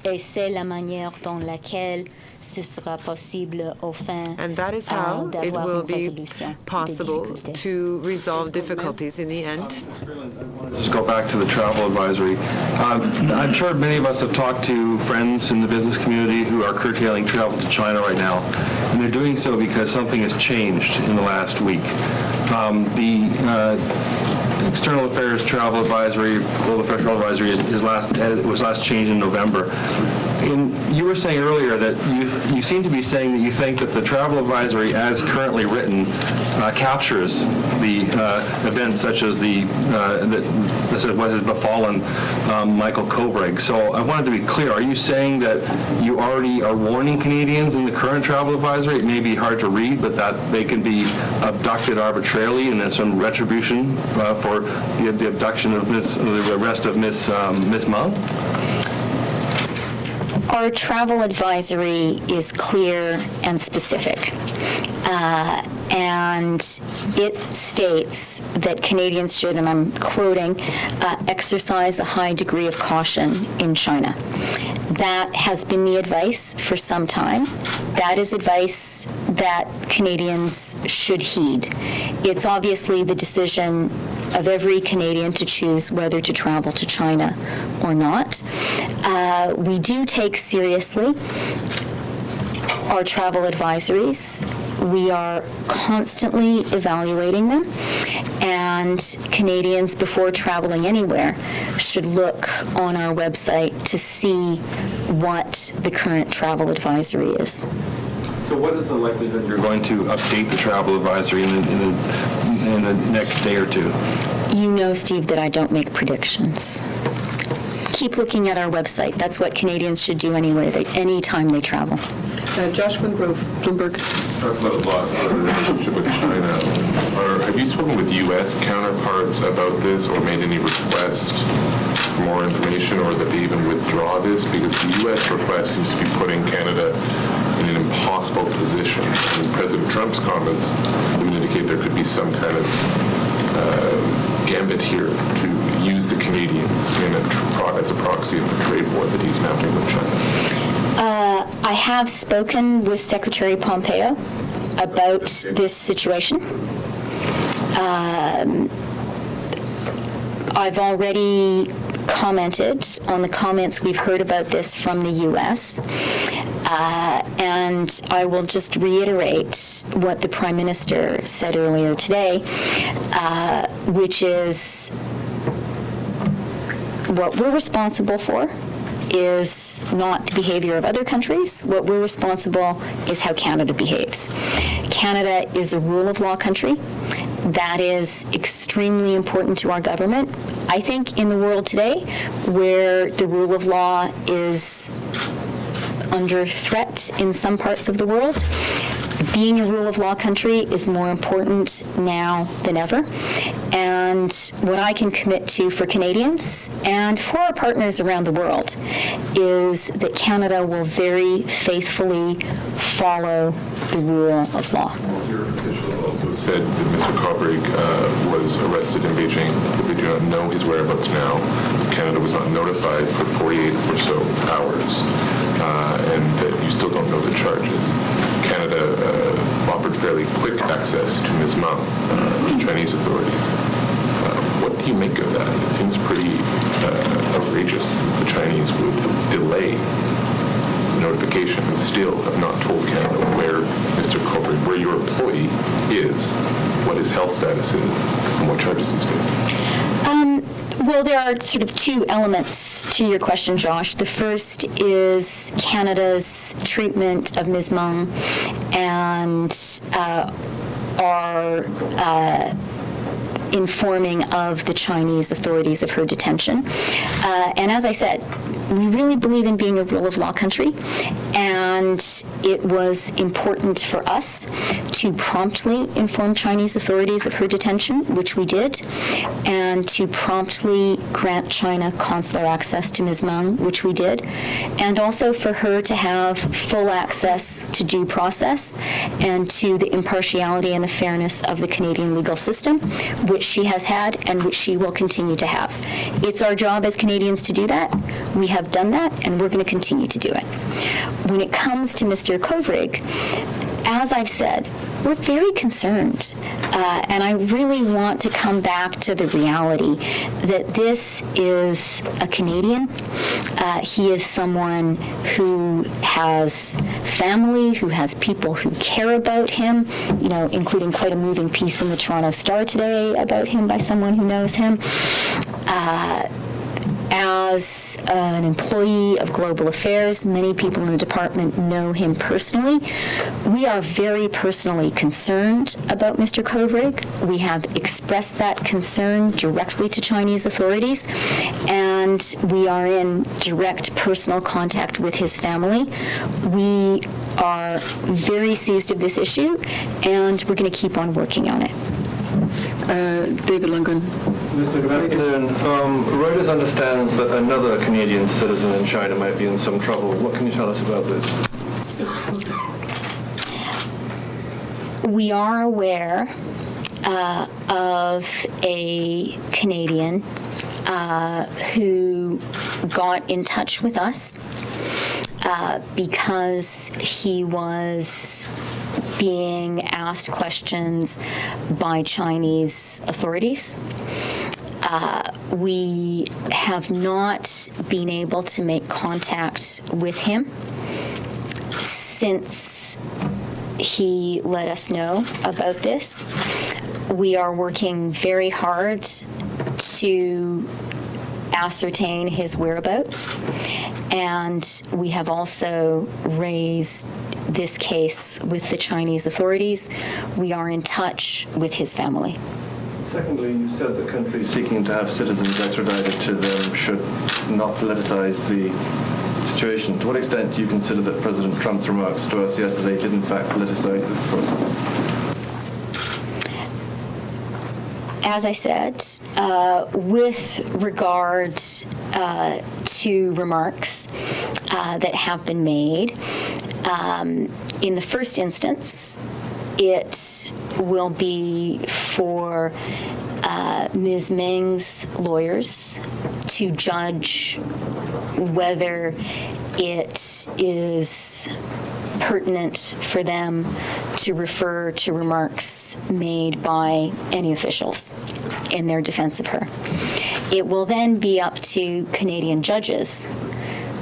Et c'est la manière dans laquelle ce sera possible au fin And that is how it d'avoir will une be résolution possible des difficultés. to resolve difficulties in the end. Just go back to the travel advisory. I'm sure many of us have talked to friends in the business community who are curtailing travel to China right now, and they're doing so because something has changed in the last week. The External Affairs Travel Advisory, Global Affairs Travel Advisory was last changed in November. You were saying earlier that you seem to be saying that you think that the travel advisory, as currently written, captures the events such as what has befallen Michael Kovrig. So I wanted to be clear. Are you saying that you already are warning Canadians in the current travel advisory? It may be hard to read, but that they can be abducted arbitrarily and then some retribution for the abduction of the arrest of Miss Meng? Our travel advisory is clear and specific. And it states that Canadians should, and I'm quoting, exercise a high degree of caution in China. That has been the advice for some time. That is advice that Canadians should heed. It's obviously the decision of every Canadian to choose whether to travel to China or not. We do take seriously our travel advisories. We are constantly evaluating them, and Canadians, before traveling anywhere, should look on our website to see what the current travel advisory is. So what is the likelihood you're going to update the travel advisory in the next day or two? You know, Steve, that I don't make predictions. Keep looking at our website. That's what Canadians should do anyway, any time they travel. Josh Wingrove, Bloomberg. Talk about a lot of the relationship with China. Have you spoken with U.S. counterparts about this or made any requests for more information, or that they even withdraw this? Because the U.S. request seems to be putting Canada in an impossible position. And President Trump's comments would indicate there could be some kind of gambit here to use the Canadians as a proxy of the trade war that he's mounting with China. I have spoken with Secretary Pompeo about this situation. I've already commented on the comments we've heard about this from the U.S., and I will just reiterate what the Prime Minister said earlier today, which is what we're responsible for is not the behavior of other countries. What we're responsible is how Canada behaves. Canada is a rule of law country. That is extremely important to our government. I think in the world today, where the rule of law is under threat in some parts of the world, being a rule of law country is more important now than ever. And what I can commit to for Canadians and for our partners around the world is that Canada will very faithfully follow the rule of law. Your officials also said that Mr. Kovrig was arrested in Beijing, but we do not know his whereabouts now. Canada was not notified for 48 or so hours, and that you still don't know the charges. Canada offered fairly quick access to Ms. Meng, the Chinese authorities. What do you make of that? It seems pretty outrageous that the Chinese would delay notification and still have not told Canada where Mr. Kovrig, where your employee is, what his health status is, and what charges he's facing. Well, there are sort of two elements to your question, Josh. The first is Canada's treatment of Ms. Meng and our informing of the Chinese authorities of her detention. And as I said, we really believe in being a rule of law country, and it was important for us to promptly inform Chinese authorities of her detention, which we did, and to promptly grant China consular access to Ms. Meng, which we did, and also for her to have full access to due process and to the impartiality and the fairness of the Canadian legal system, which she has had and which she will continue to have. It's our job as Canadians to do that. We have done that, and we're going to continue to do it. When it comes to Mr. Kovrig, as I've said, we're very concerned, and I really want to come back to the reality that this is a Canadian. He is someone who has family, who has people who care about him, including quite a moving piece in the Toronto Star today about him by someone who knows him. As an employee of Global Affairs, many people in the department know him personally. We are very personally concerned about Mr. Kovrig. We have expressed that concern directly to Chinese authorities, and we are in direct personal contact with his family. We are very seized of this issue, and we're going to keep on working on it. David Lundgren. Mr. Good afternoon. Reuters understands that another Canadian citizen in China might be in some trouble. What can you tell us about this? We are aware of a Canadian who got in touch with us because he was being asked questions by Chinese authorities. We have not been able to make contact with him since he let us know about this. We are working very hard to ascertain his whereabouts, and we have also raised this case with the Chinese authorities. We are in touch with his family. Secondly, you said that countries seeking to have citizens extradited to them should not politicize the situation. To what extent do you consider that President Trump's remarks to us yesterday did in fact politicize this process? As I said, with regard to remarks that have been made, in the first instance, it will be for Ms. Meng's lawyers to judge whether it is pertinent for them to refer to remarks made by any officials in their defense of her. It will then be up to Canadian judges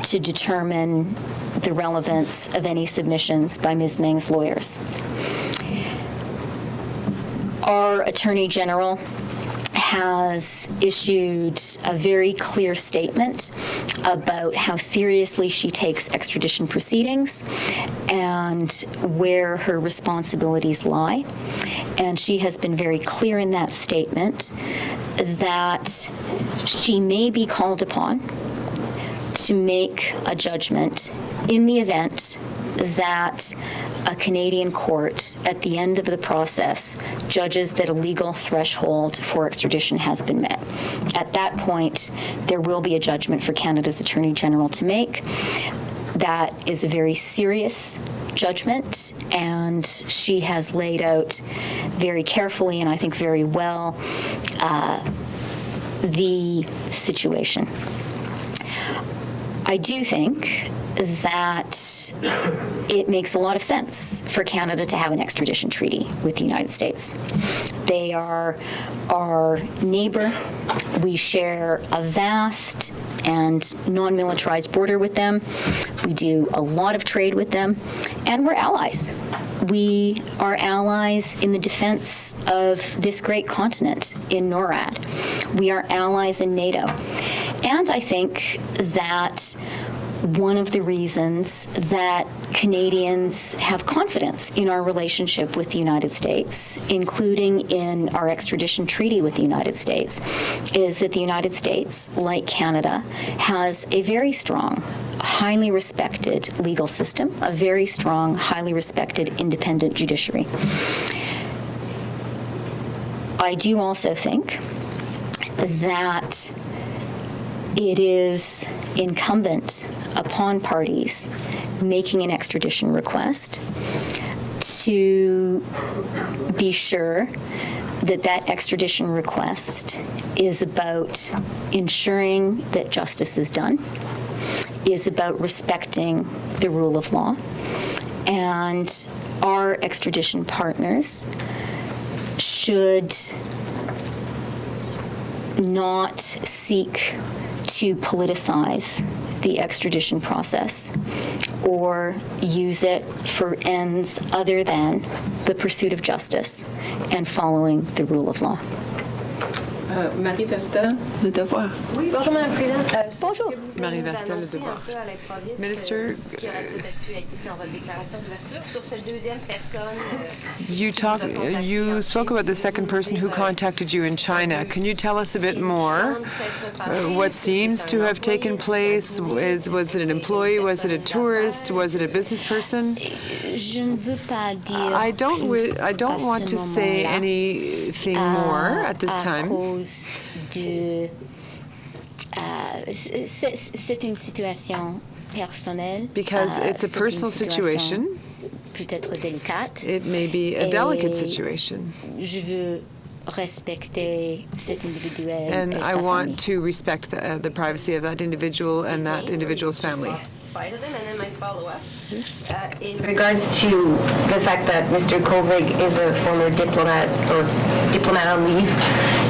to determine the relevance of any submissions by Ms. Meng's lawyers. Our Attorney General has issued a very clear statement about how seriously she takes extradition proceedings and where her responsibilities lie. And she has been very clear in that statement that she may be called upon to make a judgment in the event that a Canadian court, at the end of the process, judges that a legal threshold for extradition has been met. At that point, there will be a judgment for Canada's Attorney General to make. That is a very serious judgment, and she has laid out very carefully and I think very well the situation. I do think that it makes a lot of sense for Canada to have an extradition treaty with the United States. They are our neighbor. We share a vast and non-militarized border with them. We do a lot of trade with them, and we're allies. We are allies in the defense of this great continent in NORAD. We are allies in NATO. And I think that one of the reasons that Canadians have confidence in our relationship with the United States, including in our extradition treaty with the United States, is that the United States, like Canada, has a very strong, highly respected legal system, a very strong, highly respected independent judiciary. I do also think that it is incumbent upon parties making an extradition request to be sure that that extradition request is about ensuring that justice is done is about respecting the rule of law, and our extradition partners should not seek to politicize the extradition process or use it for ends other than the pursuit of justice and following the rule of law. Marie Vestel, Le Devoir. Oui, bonjour Mme Freeland. Bonjour. Marie Vestel, Le Devoir. Minister, you spoke about the second person who contacted you in China. Can you tell us a bit more? What seems to have taken place? Was it an employee? Was it a tourist? Was it a business person? I don't want to say anything more at this time. C'est une situation personnelle. Because it's a personal situation. Peut-être délicate. It may be a delicate situation. Je veux respecter cet individuel And et I sa want famille. to respect the privacy of that individual and that individual's family. And then my follow-up is in regards to the fact that Mr. Kovrig is a former diplomat or diplomat on leave.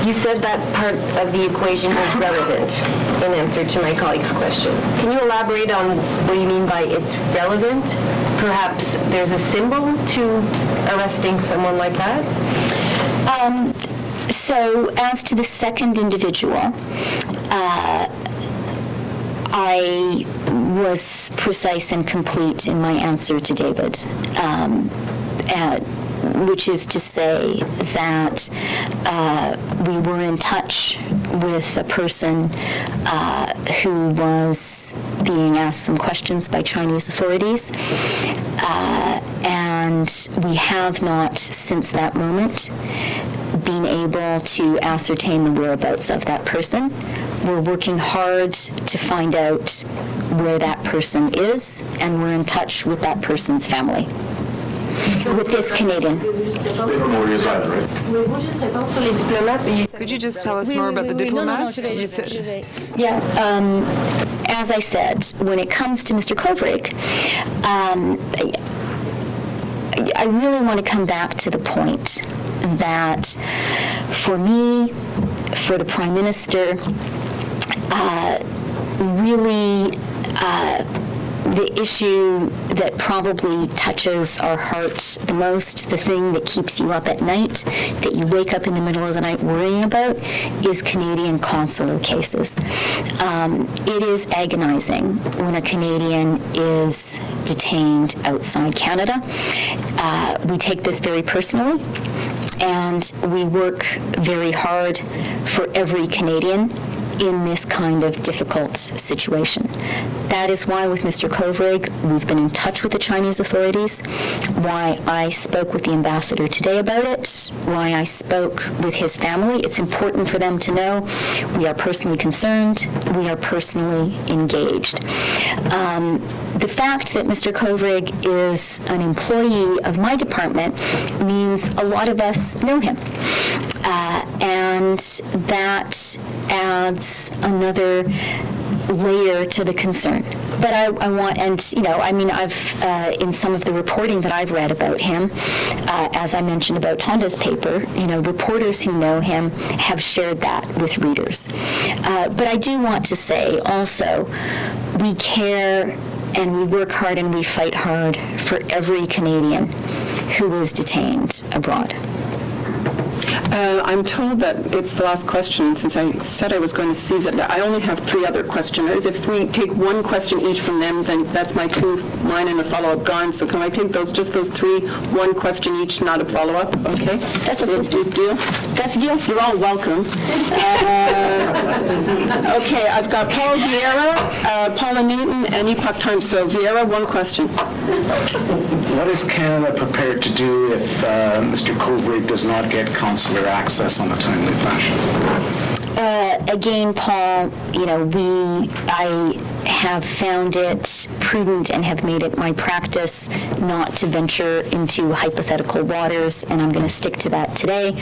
You said that part of the equation was relevant in answer to my colleague's question. Can you elaborate on what you mean by it's relevant? Perhaps there's a symbol to arresting someone like that? So as to the second individual, I was precise and complete in my answer to David, which is to say that we were in touch with a person who was being asked some questions by Chinese authorities, and we have not, since that moment, been able to ascertain the whereabouts of that person. We're working hard to find out where that person is, and we're in touch with that person's family, with this Canadian. They don't know where he is either, right? Pouvez-vous juste répondre sur les diplomates? Could you just tell us more about the diplomats? You said- Yeah, as I said, when it comes to Mr. Kovrig, I really want to come back to the point that for me, for the Prime Minister, really the issue that probably touches our hearts the most, the thing that keeps you up at night, that you wake up in the middle of the night worrying about, is Canadian consular cases. It is agonizing when a Canadian is detained outside Canada. We take this very personally, and we work very hard for every Canadian in this kind of difficult situation. That is why with Mr. Kovrig, we've been in touch with the Chinese authorities, why I spoke with the ambassador today about it, why I spoke with his family. It's important for them to know we are personally concerned, we are personally engaged. The fact that Mr. Kovrig is an employee of my department means a lot of us know him. And that adds another layer to the concern. But I want, and I've, in some of the reporting that I've read about him, as I mentioned about Tonda's paper, reporters who know him have shared that with readers. But I do want to say also, we care and we work hard and we fight hard for every Canadian who is detained abroad. I'm told that it's the last question. Since I said I was going to seize it, I only have 3 other questioners. If we take one question each from them, then that's my 2, mine and a follow-up gone. So can I take just those 3, one question each, not a follow-up? Okay? That's a deal. That's a deal. You're all welcome. Okay, I've got Paul Vieira, Paula Newton, and Epoch Times. So Vieira, one question. What is Canada prepared to do if Mr. Kovrig does not get consular access on a timely fashion? Again, Paul, I have found it prudent and have made it my practice not to venture into hypothetical waters, and I'm going to stick to that today.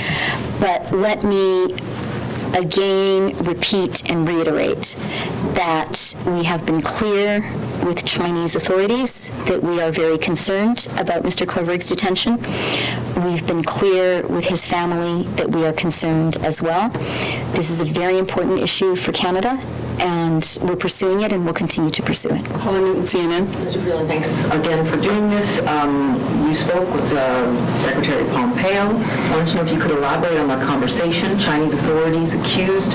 But let me again repeat and reiterate that we have been clear with Chinese authorities that we are very concerned about Mr. Kovrig's detention. We've been clear with his family that we are concerned as well. This is a very important issue for Canada, and we're pursuing it and we'll continue to pursue it. Paula Newton, CNN. Mr. Freeland, thanks again for doing this. You spoke with Secretary Pompeo. I wanted to know if you could elaborate on that conversation. Chinese authorities accused